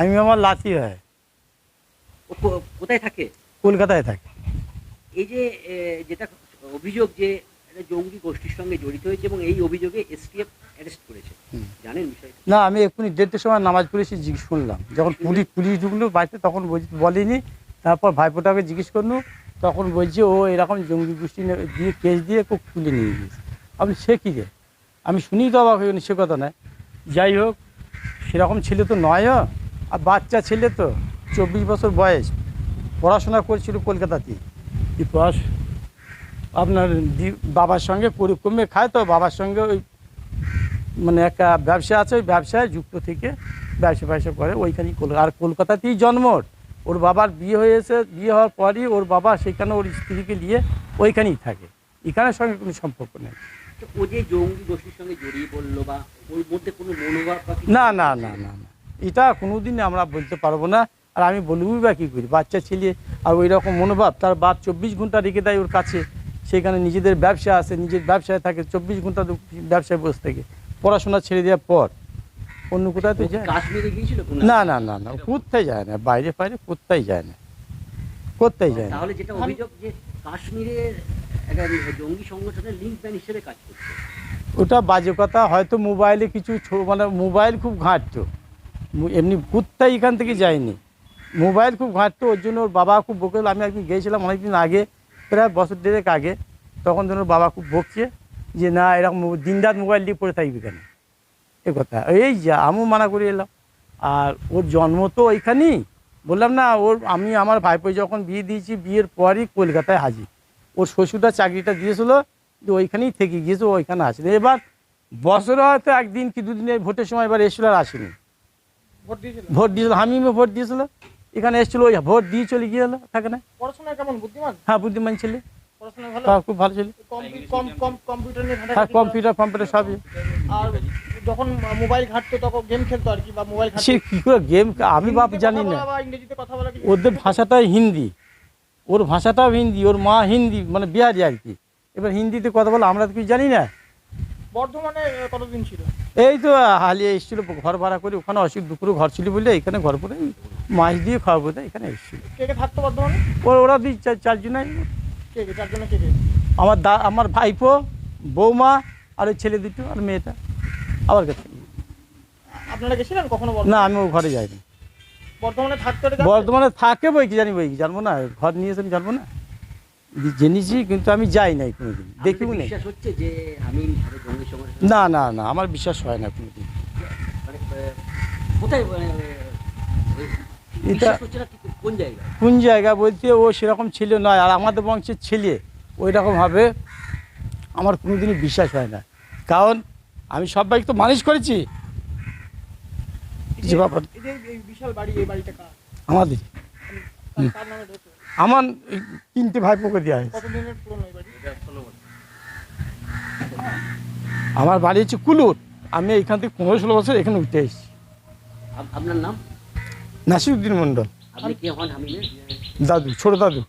আমি আমার লাতি হয়, কোথায় থাকে? কলকাতায় থাকে। এই যে যেটা অভিযোগ যে একটা জঙ্গি গোষ্ঠীর সঙ্গে জড়িত হয়েছে এবং এই অভিযোগে এসটিএফ অ্যারেস্ট করেছে, জানেন বিষয়টা? না, আমি এক্ষুনি 1:30টার সময় নামাজ পড়েছি, শুনলাম যখন পুলিশ ঢুকলো বাড়িতে তখন বলিনি। তারপর ভাইপোটাকে জিজ্ঞেস করলো, তখন বলছে ও এরকম জঙ্গি গোষ্ঠী দিয়ে কেস দিয়ে খুব তুলে নিয়ে গিয়েছে। আপনি সে কী রে, আমি শুনি তো অবাক হয়ে, সে কথা নয়। যাই হোক, সেরকম ছেলে তো নয়ও, আর বাচ্চা ছেলে তো 24 বছর বয়স, পড়াশোনা করছিল কলকাতাতে। আপনার বাবার সঙ্গে কমে খায়, তো বাবার সঙ্গে ওই মানে একটা ব্যবসা আছে, ওই ব্যবসায় যুক্ত থেকে ব্যবসা করে ওইখানেই। আর কলকাতাতেই জন্ম ওর বাবার, বিয়ে হয়েছে, বিয়ে হওয়ার পরই ওর বাবা সেখানে ওর স্ত্রীকে নিয়ে ওইখানেই থাকে, এখানের সঙ্গে কোনো সম্পর্ক নেই। ও যে জঙ্গি গোষ্ঠীর সঙ্গে জড়িয়ে পড়লো বা ওর মধ্যে কোনো মনোভাব না না না না না, এটা কোনোদিন আমরা বলতে পারবো না। আর আমি বলবই বা কী করি, বাচ্চা ছেলে আর ওই রকম মনোভাব, তার বাপ 24 ঘন্টা রেখে দেয় ওর কাছে, সেখানে নিজেদের ব্যবসা আছে, নিজের ব্যবসায় থাকে, 24 ঘন্টা ব্যবসায় বসে থাকে, পড়াশোনা ছেড়ে দেওয়ার পর অন্য কোথায় তো যায় কাশ্মীরে গিয়েছিল? না না না না, কোথায় যায় না, বাইরে বাইরে কোথায় যায় না, কোথায় যায় না। তাহলে যেটা অভিযোগ যে কাশ্মীরের একটা জঙ্গি সংগঠনের লিঙ্কম্যান হিসেবে কাজ করছে, ওটা বাজে কথা। হয়তো মোবাইলে কিছু মানে মোবাইল খুব ঘাঁটতো, এমনি কোথায় এখান থেকে যায়নি, মোবাইল খুব ঘাঁটতো, ওর জন্য ওর বাবা খুব বকেল। আমি একদিন গিয়েছিলাম অনেকদিন আগে, প্রায় বছর দেড়েক আগে, তখন যেন ওর বাবা খুব বকছে যে না এরকম দিনরাত মোবাইল দিয়ে পড়ে থাকবি কেন, এ কথা। এই যা আমিও মানা করে এলাম। আর ওর জন্ম তো ওইখানেই, বললাম না, আমি আমার ভাইপো যখন বিয়ে দিয়েছি, বিয়ের পরই কলকাতায় হাজির। ওর শ্বশুরটা চাকরিটা দিয়েছিল, যে ওইখানেই থেকে গিয়েছে, ওইখানে আসেনি। এবার বছরে হয়তো একদিন কি দুদিনের ভোটের সময় এবার এসেছিল, আর আসেনি। ভোট দিয়েছিল, হামিমে ভোট দিয়েছিল, এখানে এসেছিল, ওই ভোট দিয়ে চলে গিয়ে হলো, থাকে না। পড়াশোনায় কেমন, বুদ্ধিমান? হ্যাঁ, বুদ্ধিমান ছেলে, পড়াশোনায় ভালো? হ্যাঁ খুব ভালো ছেলে। কম্পিউটার নিয়ে হ্যাঁ, কম্পিউটার সবই। আর যখন মোবাইল ঘাঁটতো তখন গেম খেলতো আর কি, বা মোবাইল ঘাঁটতো? সে কী করে গেম, আমি বাপ জানি না। ইংরেজিতে কথা বলা? ওদের ভাষাটাই হিন্দি, ওর ভাষাটাও হিন্দি, ওর মা হিন্দি, মানে বিহারি আর কি। এবার হিন্দিতে কথা বলে, আমরা তো কিছু জানি না। বর্ধমানে কতদিন ছিল? এই তো হালিয়ে এসেছিলো, ঘর ভাড়া করে, ওখানে অসুখ দুপুরে ঘর ছিল বলে এখানে ঘর করে মাছ দিয়ে খাওয়াবো, তাই এখানে এসেছিল। কে কে থাকতো বর্ধমানে? ওরা 2-4 জনাই। কে কে, চারজনে কে কে? আমার ভাইপো, বৌমা, আর ওই ছেলে দুটো, আর মেয়েটা আবার গেছে। আপনারা গেছিলেন কখনো না, বর্ধমানে? আমি ও ঘরে যাইনি। বর্ধমানে থাকতো? বর্ধমানে থাকে বই কি জানি, বই কি জানবো না, ঘর নিয়েছে আমি জানবো না, জেনেছি কিন্তু আমি যাই নাই কোনোদিন, দেখিও নাই। বিশ্বাস হচ্ছে যে আমি জঙ্গি সংগঠন? না না না, আমার বিশ্বাস হয় না কোনোদিন। মানে কোথায় এটা বিশ্বাস হচ্ছে না, কোন জায়গায়? কোন জায়গা বলতে, ও সেরকম ছেলে নয়, আর আমাদের বংশের ছেলে ওই রকমভাবে আমার কোনোদিনই বিশ্বাস হয় না। কারণ আমি সবাইকে তো মানুষ করেছি। কিছু ব্যাপার এই বিশাল বাড়ি, এই বাড়িটা কার? আমাদের, কার নামে রয়েছে? আমার 3টে ভাইপোকে দেওয়া হয়েছে। কতদিনের পুরনো এই বাড়ি? আমার বাড়ি হচ্ছে কুলুর, আমি এইখান থেকে 15-16 বছর এখানে উঠে এসেছি। আপনার নাম? নাসিরউদ্দিন মণ্ডল, আপনি কে হন হামিমের? দাদু, ছোট দাদু।